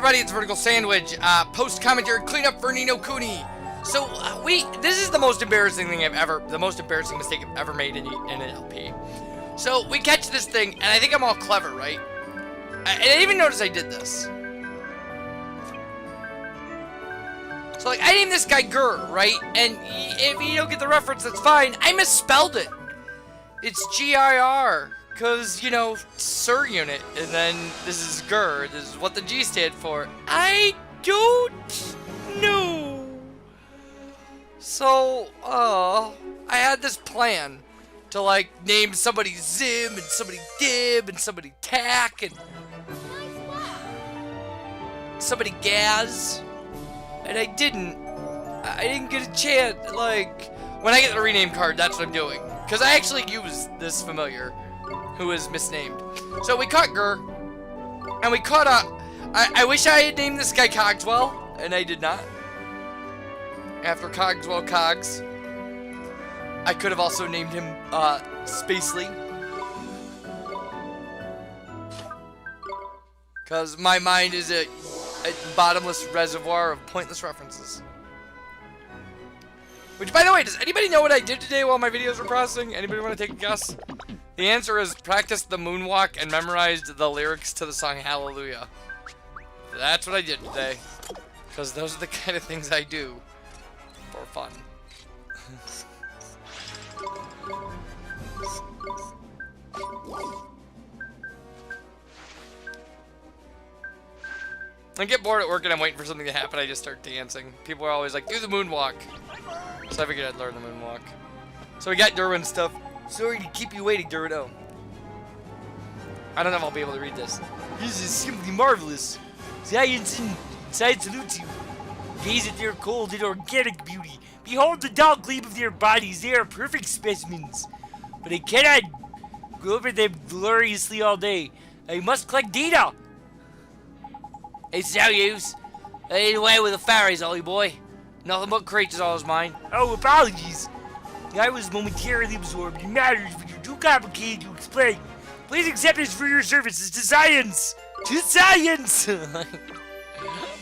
everybody, it's Vertical Sandwich. Post commentary cleanup for Nino Kuni. So this is the most embarrassing thing the most embarrassing mistake I've ever made in an LP. So we catch this thing, and I think I'm all clever, right? I didn't even notice I did this. So like, I named this guy Gur, right? And if you don't get the reference, that's fine. I misspelled it. It's G-I-R. Because, you know, Sir Unit, and then this is Gur, this is what the G stand for. I don't know. So, I had this plan to, like, name somebody Zim, and somebody Dib, and somebody Tack, and somebody Gaz, and I didn't get a chance. Like, when I get the rename card, that's what I'm doing. Because I actually use this familiar who is misnamed. So we caught Gur, and we caught I wish I had named this guy Cogswell, and I did not. After Cogswell Cogs, I could have also named him Spacely, because my mind is a bottomless reservoir of pointless references. Which, by the way, does anybody know what I did today while my videos were processing? Anybody want to take a guess? The answer is practiced the moonwalk and memorized the lyrics to the song Hallelujah. That's what I did today. Because those are the kind of things I do for fun. I get bored at work and I'm waiting for something to happen, I just start dancing. People are always like, do the moonwalk. So I figured I'd learn the moonwalk. So we got Derwin stuff. Sorry to keep you waiting, Durdo. I don't know if I'll be able to read this. This is simply marvelous. Science salutes you. Gaze at their cold and organic beauty. Behold the dull gleam of their bodies. They are perfect specimens. But I cannot go over them gloriously all day. I must collect data. It's no use. I ain't away with the fairies, Ollie boy. Nothing but crates is all is mine. Oh, apologies. I was momentarily absorbed in matters which are too complicated to explain. Please accept this for your services to science! To science!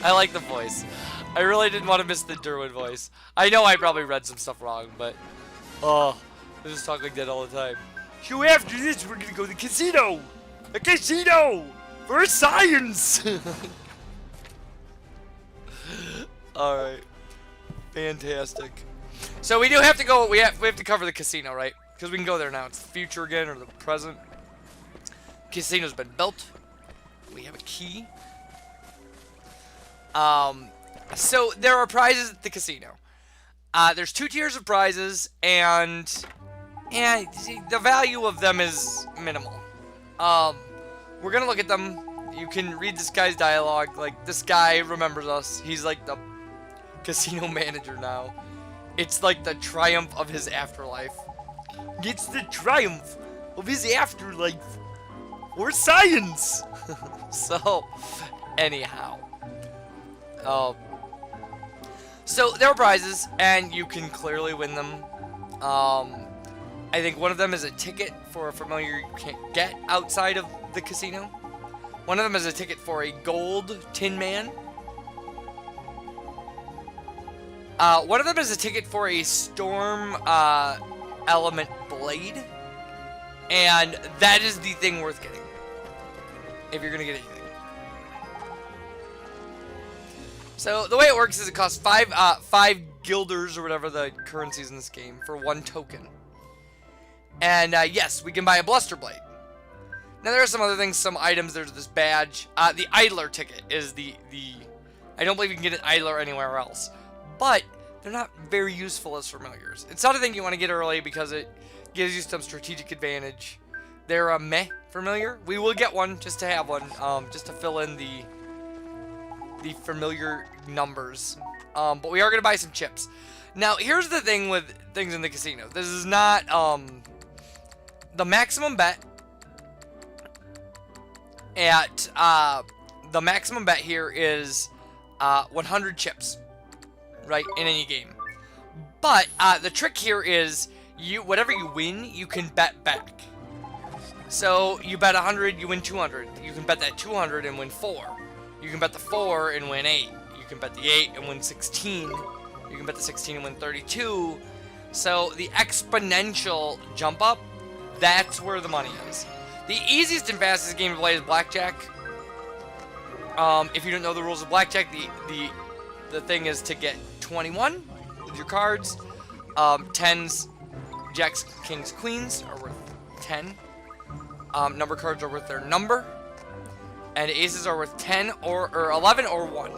I like the voice. I really didn't want to miss the Derwin voice. I know I probably read some stuff wrong, but... I just talk like that all the time. So after this, we're gonna go to the casino! A casino! For science! Alright. Fantastic. So we do have to go, we have to cover the casino, right? Because we can go there now. It's the future again, or the present. Casino's been built. We have a key. So there are prizes at the casino. There's 2 tiers of prizes, and the value of them is minimal. We're gonna look at them. You can read this guy's dialogue. Like, this guy remembers us. He's like the casino manager now. It's like the triumph of his afterlife. It's the triumph of his afterlife. Or science! So, anyhow. So, there are prizes, and you can clearly win them. I think one of them is a ticket for a familiar you can't get outside of the casino. One of them is a ticket for a gold Tin Man. One of them is a ticket for a Storm Element Blade. And that is the thing worth getting. If you're going to get anything. So, the way it works is it costs 5 guilders, or whatever the currency is in this game, for 1 token. And, yes, we can buy a Bluster Blade. Now, there are some other things, some items. There's this badge. The Idler ticket is the... I don't believe you can get an Idler anywhere else. But they're not very useful as familiars. It's not a thing you want to get early because it gives you some strategic advantage. They're a meh familiar. We will get one just to have one, just to fill in the familiar numbers. But we are going to buy some chips. Now, here's the thing with things in the casino. This is not the maximum bet at the maximum bet here is 100 chips. Right, in any game. But the trick here is whatever you win, you can bet back. So you bet 100, you win 200. You can bet that 200 and win 4. You can bet the 4 and win 8. You can bet the 8 and win 16. You can bet the 16 and win 32. So the exponential jump up, that's where the money is. The easiest and fastest game to play is blackjack. If you don't know the rules of blackjack, the thing is to get 21 with your cards. 10s, jacks, kings, queens are worth 10. Number cards are worth their number. And aces are worth 10 or 11 or 1.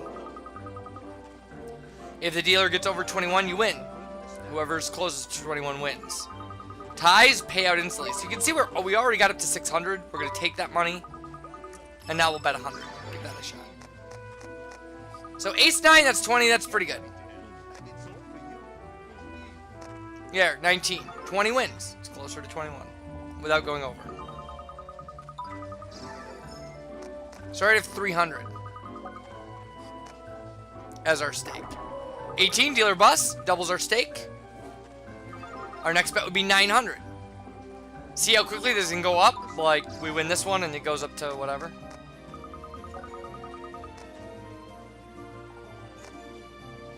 If the dealer gets over 21, you win. Whoever's closest to 21 wins. Ties pay out instantly. So you can see we already got up to 600. We're going to take that money. And now we'll bet 100. Give that a shot. So ace 9, that's 20. That's pretty good. Yeah, 19. 20 wins. It's closer to 21 without going over. So I have 300 as our stake. 18, dealer bus, doubles our stake. Our next bet would be 900. See how quickly this can go up? Like, we win this one and it goes up to whatever.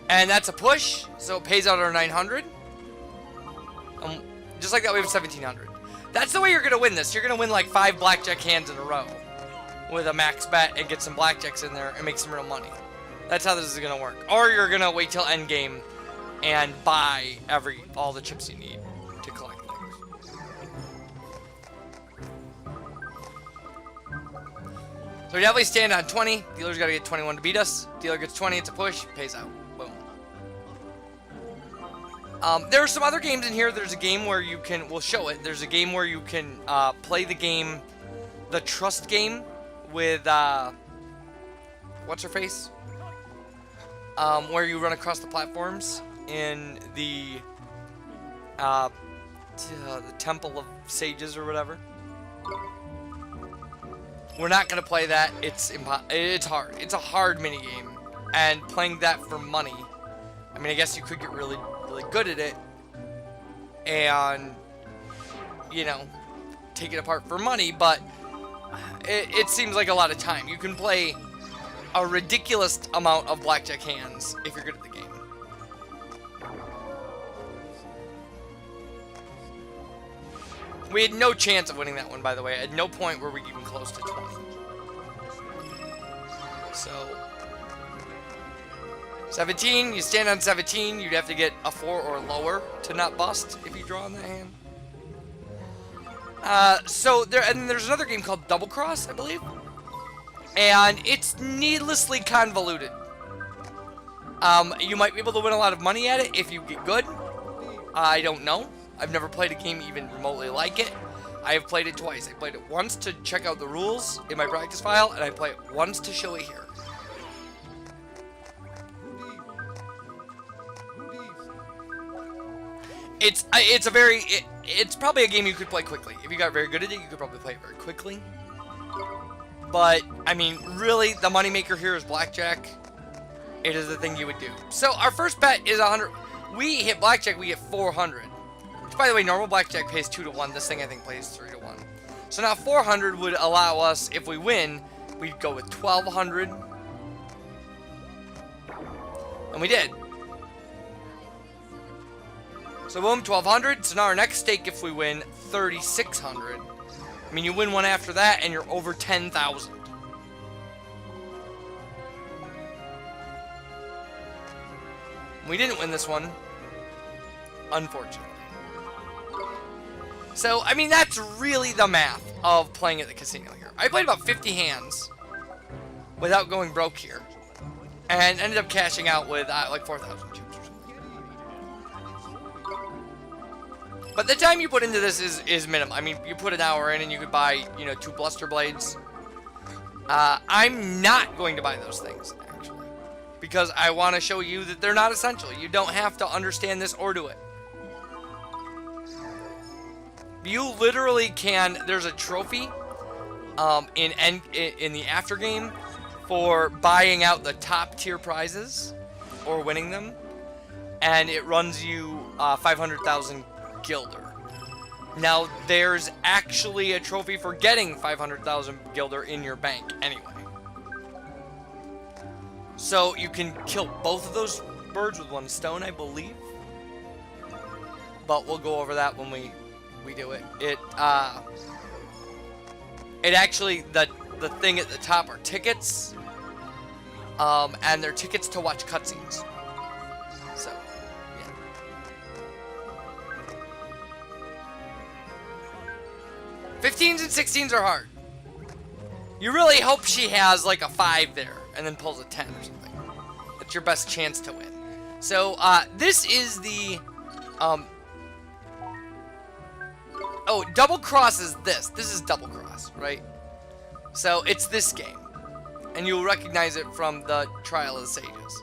And that's a push, so it pays out our 900. Just like that, we have 1700. That's the way you're going to win this. You're going to win like 5 blackjack hands in a row with a max bet and get some blackjacks in there and make some real money. That's how this is going to work. Or you're going to wait till endgame and buy all the chips you need to collect things. So we definitely stand on 20. Dealer's got to get 21 to beat us. Dealer gets 20, it's a push, pays out. Boom. There are some other games in here. There's a game where you can, we'll show it. There's a game where you can play the game, the trust game with, what's her face? Where you run across the platforms in the Temple of Sages or whatever. We're not gonna play that. It's hard. It's a hard mini game, and playing that for money. I mean, I guess you could get really, really good at it, and you know, take it apart for money. But it seems like a lot of time. You can play a ridiculous amount of blackjack hands if you're good at the game. We had no chance of winning that one, by the way. At no point were we even close to 20. So, 17, you stand on 17, you'd have to get a 4 or lower to not bust if you draw in the hand. And there's another game called Double Cross, I believe. And it's needlessly convoluted. You might be able to win a lot of money at it if you get good. I don't know. I've never played a game even remotely like it. I have played it twice. I played it once to check out the rules in my practice file, and I play it once to show it here. It's probably a game you could play quickly. If you got very good at it, you could probably play it very quickly. But, I mean, really, the moneymaker here is blackjack. It is the thing you would do. So, our first bet is 100. We hit blackjack, we get 400. Which, by the way, normal blackjack pays 2 to 1. This thing, I think, plays 3 to 1. So now 400 would allow us, if we win, we'd go with 1,200. And we did. So, boom, 1,200. So now our next stake, if we win, 3,600. I mean, you win one after that, and you're over 10,000. We didn't win this one, unfortunately. So, I mean, that's really the math of playing at the casino here. I played about 50 hands without going broke here, and ended up cashing out with like 4,000 chips or something. But the time you put into this is minimum. I mean, you put an hour in and you could buy, 2 bluster blades. I'm not going to buy those things, actually, because I want to show you that they're not essential. You don't have to understand this or do it. You literally can. There's a trophy in the after game for buying out the top tier prizes or winning them, and it runs you 500,000 Gilder. Now, there's actually a trophy for getting 500,000 Gilder in your bank anyway. So you can kill both of those birds with one stone, I believe. But we'll go over that when we do it. It actually, the thing at the top are tickets. And they're tickets to watch cutscenes. So, yeah. '15s and '16s are hard. You really hope she has like a 5 there, and then pulls a 10 or something. That's your best chance to win. So, this is the, oh, Double Cross is this. This is Double Cross, right? So, it's this game. And you'll recognize it from the Trial of the Sages.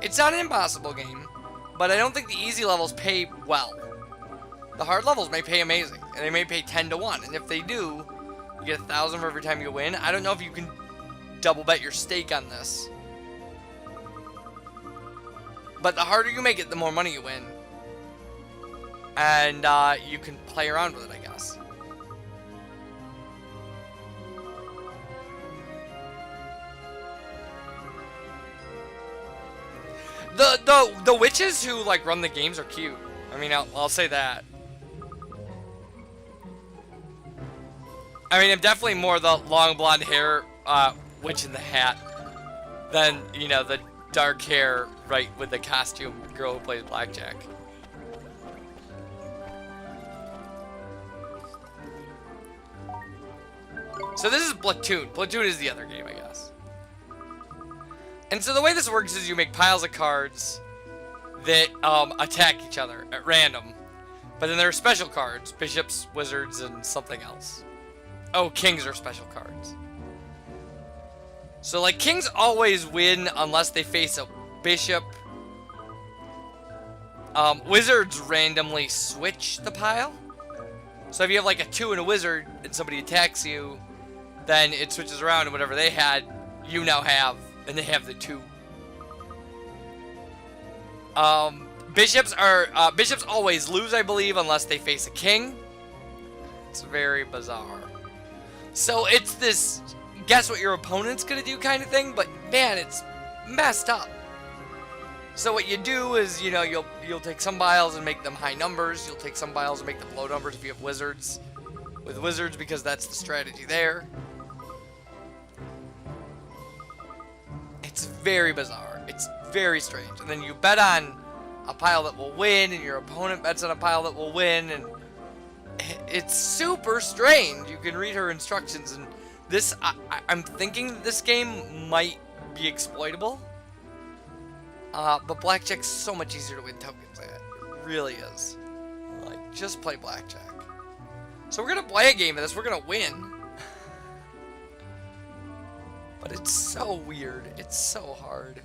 It's not an impossible game, but I don't think the easy levels pay well. The hard levels may pay amazing, and they may pay 10 to 1, and if they do, you get 1,000 for every time you win. I don't know if you can double bet your stake on this. But the harder you make it, the more money you win. And you can play around with it, I guess. The witches who like run the games are cute. I mean, I'll say that. I mean, I'm definitely more the long blonde hair witch in the hat than, you know, the dark hair, right, with the costume girl who plays blackjack. So this is Platoon. Platoon is the other game, I guess. And so the way this works is you make piles of cards that attack each other at random. But then there are special cards. Bishops, wizards, and something else. Oh, kings are special cards. So, like, kings always win unless they face a bishop. Wizards randomly switch the pile. So if you have, like, a 2 and a wizard and somebody attacks you, then it switches around and whatever they had, you now have, and they have the 2. Bishops always lose, I believe, unless they face a king. It's very bizarre. So it's this guess what your opponent's gonna do kind of thing, but man, it's messed up. So what you do is, you know, you'll take some piles and make them high numbers. You'll take some piles and make them low numbers if you have wizards. With wizards, because that's the strategy there. It's very bizarre. It's very strange. And then you bet on a pile that will win, and your opponent bets on a pile that will win, and it's super strange. You can read her instructions, and this, I'm thinking this game might be exploitable. But blackjack's so much easier to win tokens at. It really is. Like, just play blackjack. So we're gonna play a game of this. We're gonna win. But it's so weird. It's so hard.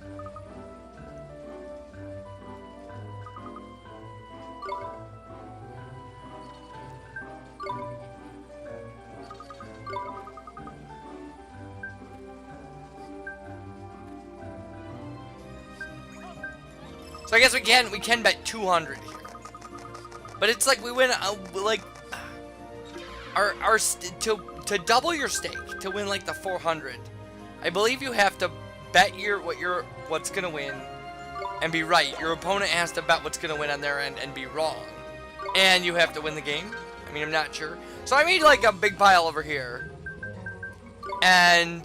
So I guess we can bet 200 here. But it's like we win like to double your stake, to win like the 400. I believe you have to bet what's gonna win and be right. Your opponent has to bet what's gonna win on their end and be wrong. And you have to win the game. I mean, I'm not sure. So I made like a big pile over here. And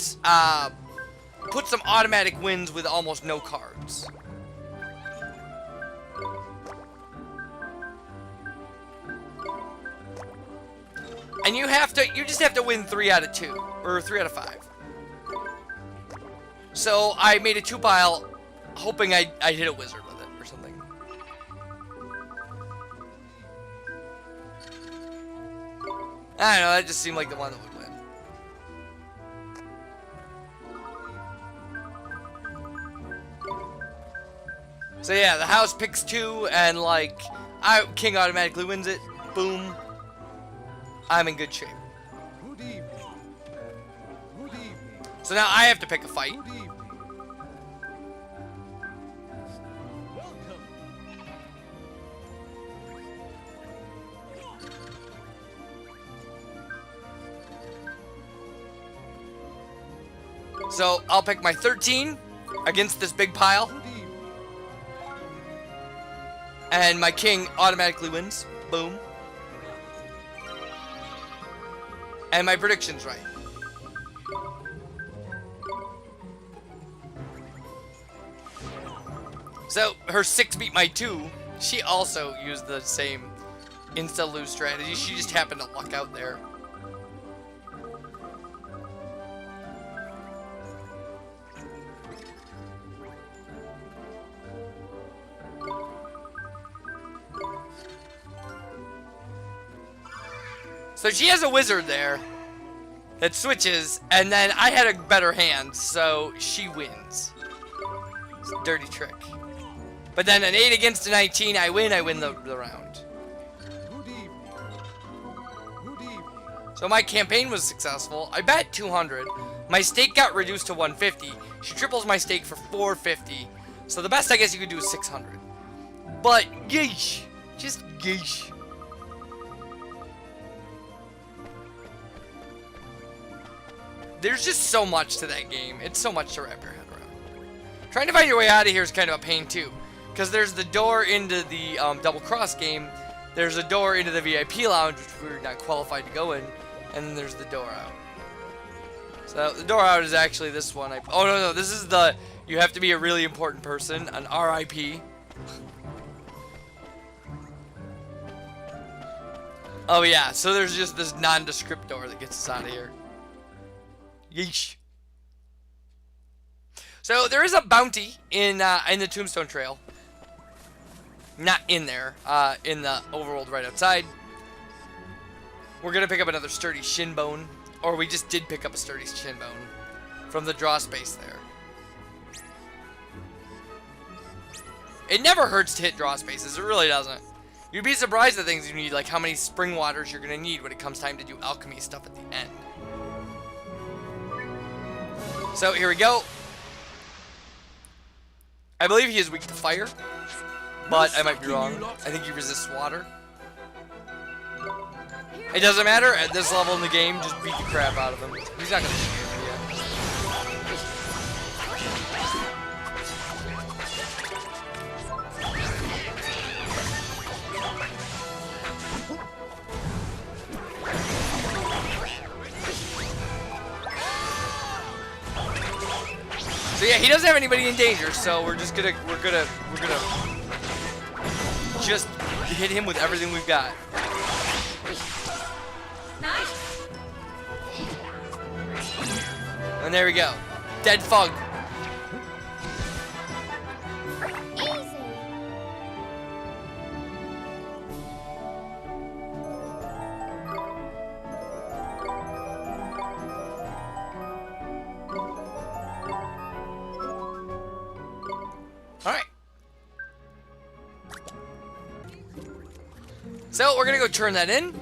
put some automatic wins with almost no cards. And you just have to win 3 out of 2, or 3 out of 5. So I made a 2 pile, hoping I'd hit a wizard with it, or something. I don't know, that just seemed like the one that would win. So yeah, the house picks 2, and like, king automatically wins it. Boom. I'm in good shape. Good evening. Good evening. So now I have to pick a fight. Good evening. Welcome. So I'll pick my 13. against this big pile. Good evening. And my king automatically wins. Boom. And my prediction's right. So, her 6 beat my 2. She also used the same insta-lose strategy. She just happened to luck out there. So she has a wizard there that switches, and then I had a better hand, so she wins. It's a dirty trick. But then an 8 against a 19, I win the round. Good evening. Good evening. So my campaign was successful. I bet 200. My stake got reduced to 150. She triples my stake for 450. So the best I guess you could do is 600. But yeesh. Just yeesh. There's just so much to that game. It's so much to wrap your head around. Trying to find your way out of here is kind of a pain too. Because there's the door into the double cross game. There's a door into the VIP lounge, which we're not qualified to go in. And then there's the door out. So the door out is actually this one. Oh no, this is the, you have to be a really important person, an RIP. Oh yeah, so there's just this nondescript door that gets us out of here. Yeesh. So there is a bounty in the Tombstone Trail. Not in there, in the overworld right outside. We're gonna pick up another sturdy shin bone, or we just did pick up a sturdy shin bone from the draw space there. It never hurts to hit draw spaces, it really doesn't. You'd be surprised at things you need, like how many spring waters you're gonna need when it comes time to do alchemy stuff at the end. So here we go. I believe he is weak to fire, but I might be wrong. I think he resists water. It doesn't matter, at this level in the game, just beat the crap out of him. He's not gonna shoot me yet. So yeah, he doesn't have anybody in danger, so we're just gonna just hit him with everything we've got. And there we go. Dead Fug. Alright. So we're gonna go turn that in.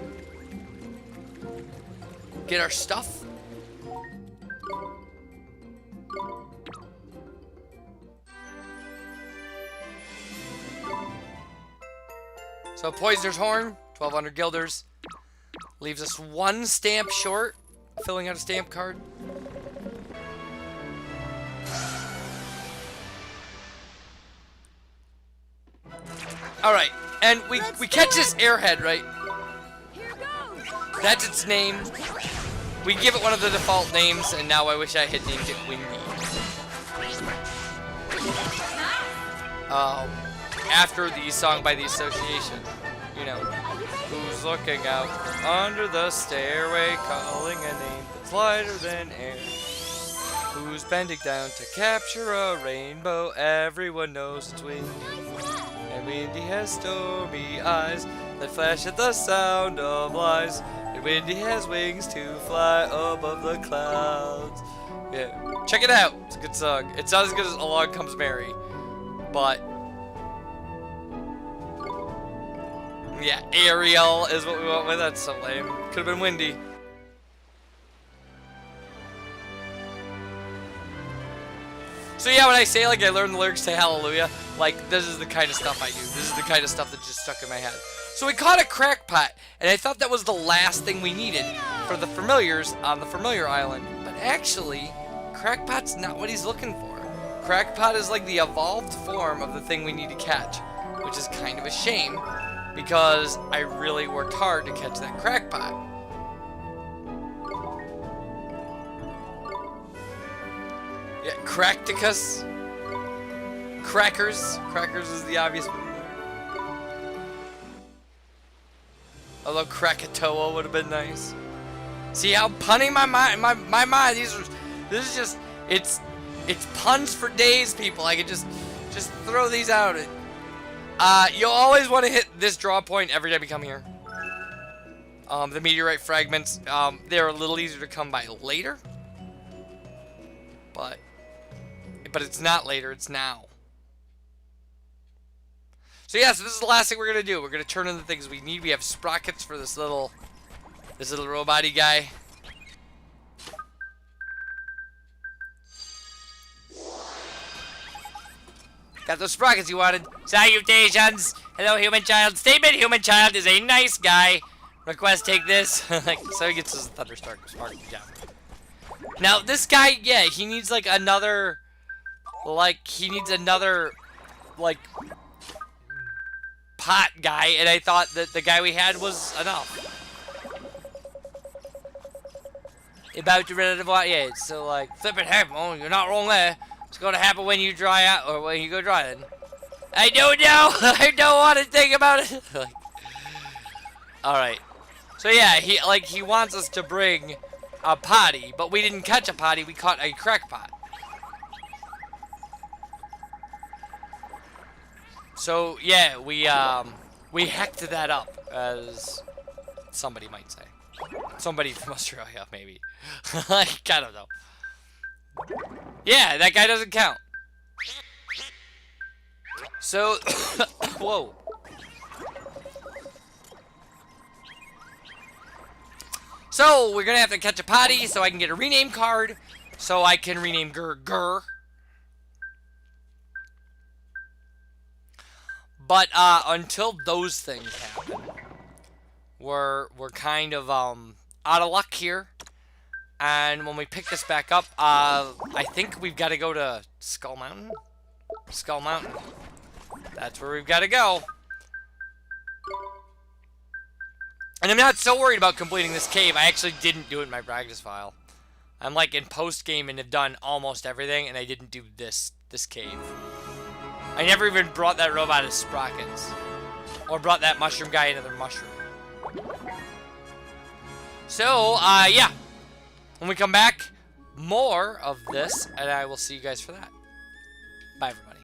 Get our stuff. So Poisoner's Horn, 1200 guilders. Leaves us one stamp short, filling out a stamp card. Alright, and we catch this airhead, right? That's its name. We give it one of the default names, and now I wish I had named it Windy. After the song by the Association, you know. Who's looking out under the stairway, calling a name that's lighter than air? Who's bending down to capture a rainbow? Everyone knows it's Windy. And Windy has stormy eyes that flash at the sound of lies. And Windy has wings to fly above the clouds. Yeah, check it out. It's a good song. It's not as good as Along Comes Mary, but yeah, Ariel is what we went with. That's so lame. Could have been Windy. So yeah, when I say like I learned the lyrics to Hallelujah, like this is the kind of stuff I do. This is the kind of stuff that just stuck in my head. So we caught a crackpot, and I thought that was the last thing we needed for the familiars on the familiar island. But actually, crackpot's not what he's looking for. Crackpot is like the evolved form of the thing we need to catch, which is kind of a shame because I really worked hard to catch that crackpot. Yeah, Cracticus. Crackers. Crackers is the obvious one there. Although Krakatoa would have been nice. See how punny my mind, my mind. This is just it's puns for days, people. I could just throw these out. You'll always want to hit this draw point every time you come here. The meteorite fragments, they're a little easier to come by later, but it's not later. It's now. So yeah, so this is the last thing we're gonna do. We're gonna turn in the things we need. We have sprockets for this little robot-y guy. Got those sprockets you wanted. Salutations! Hello, human child. Statement: human child is a nice guy. Request: take this. So he gets his thunderstorm spark. Yeah. Now this guy, yeah, he needs like another, like pot guy, and I thought that the guy we had was enough. About to run out of water, yeah. So like, flip it, happen. Oh, you're not wrong there. It's gonna happen when you dry out, or when you go dry. Then I don't know. I don't want to think about it. All right. So yeah, he wants us to bring a potty, but we didn't catch a potty. We caught a crackpot. So yeah, we hacked that up, as somebody might say. Somebody from Australia, maybe. I don't know. Yeah, that guy doesn't count. So, whoa. So, we're gonna have to catch a potty so I can get a rename card, so I can rename Gur. But, until those things happen, we're kind of, out of luck here. And when we pick this back up, I think we've got to go to Skull Mountain? Skull Mountain. That's where we've got to go. And I'm not so worried about completing this cave. I actually didn't do it in my practice file. I'm like in post-game and have done almost everything, and I didn't do this cave. I never even brought that robot as sprockets. Or brought that mushroom guy another mushroom. So, yeah. When we come back, more of this, and I will see you guys for that. Bye, everybody.